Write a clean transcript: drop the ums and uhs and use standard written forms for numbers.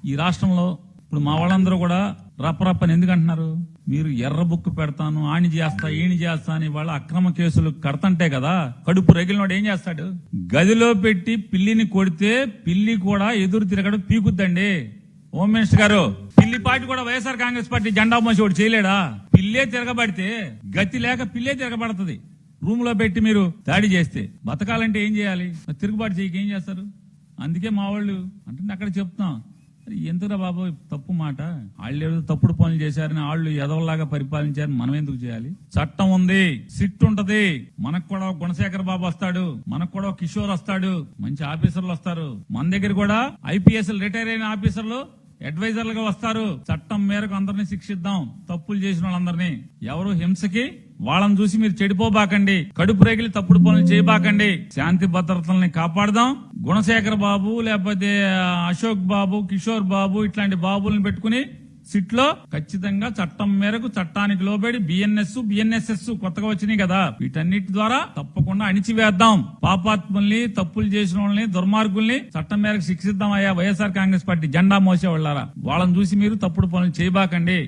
ఈ రాష్ట్రంలో ఇప్పుడు మా వాళ్ళందరూ కూడా రప్పరప్పని ఎందుకు అంటున్నారు? మీరు ఎర్ర బుక్ పెడతాను, ఆణి చేస్తా, ఈణి చేస్తా అని వాళ్ళ అక్రమ కేసులు కడతంటే కదా, కడుపు రగిలినోడు ఏం చేస్తాడు? గదిలో పెట్టి పిల్లిని కొడితే పిల్లి కూడా ఎదురు తిరగడం పీకుద్దండి. హోమ్ మినిస్టర్ గారు, పిల్లి పార్టీ కూడా వైఎస్ఆర్ కాంగ్రెస్ పార్టీ జెండా మోసి ఒకటి చేయలేడా? పిల్లే తిరగబడితే గతి లేక పిల్లే తిరగబడుతుంది. రూమ్ లో పెట్టి మీరు దాడి చేస్తే బతకాలంటే ఏం చేయాలి? తిరుగుబాటు చేయక ఏం చేస్తారు? అందుకే మా వాళ్ళు అంటే అక్కడ చెప్తాం, ఎందుకురా బాబు తప్పు మాట, వాళ్ళు ఏదో తప్పుడు పనులు చేశారని వాళ్ళు ఎదవలాగా పరిపాలించారని మనం ఎందుకు చేయాలి? చట్టం ఉంది, సిట్ ఉంటది. మనకు కూడా గుణశేఖర్ బాబు వస్తాడు, మనకు కూడా కిషోర్ వస్తాడు, మంచి ఆఫీసర్లు వస్తారు. మన దగ్గర కూడా ఐపీఎస్ రిటైర్ అయిన ఆఫీసర్లు అడ్వైజర్లుగా వస్తారు. చట్టం మేరకు అందరినీ శిక్షిద్దాం, తప్పులు చేసిన వాళ్ళందరినీ. ఎవరు హింసకి వాళ్ళని చూసి మీరు చెడిపోబాకండి, కడుపు రేగిలి తప్పుడు పనులు చేయబాకండి. శాంతి భద్రతల్ని కాపాడదాం. గుణశేఖర్ బాబు లేకపోతే అశోక్ బాబు, కిషోర్ బాబు ఇట్లాంటి బాబుల్ని పెట్టుకుని సిట్ లో ఖచ్చితంగా చట్టం మేరకు చట్టానికి లోబడి బిఎన్ఎస్ఎస్ కొత్తగా వచ్చినాయి కదా, వీటన్నిటి ద్వారా తప్పకుండా అణిచివేద్దాం. పాపాత్ముల్ని, తప్పులు చేసిన వాళ్ళని, దుర్మార్గుల్ని చట్టం మేరకు శిక్షిద్దాం. అయ్యా వైఎస్ఆర్ కాంగ్రెస్ పార్టీ జెండా మోసే వాళ్ళారా, వాళ్ళని చూసి మీరు తప్పుడు పనులు చేయబాకండి.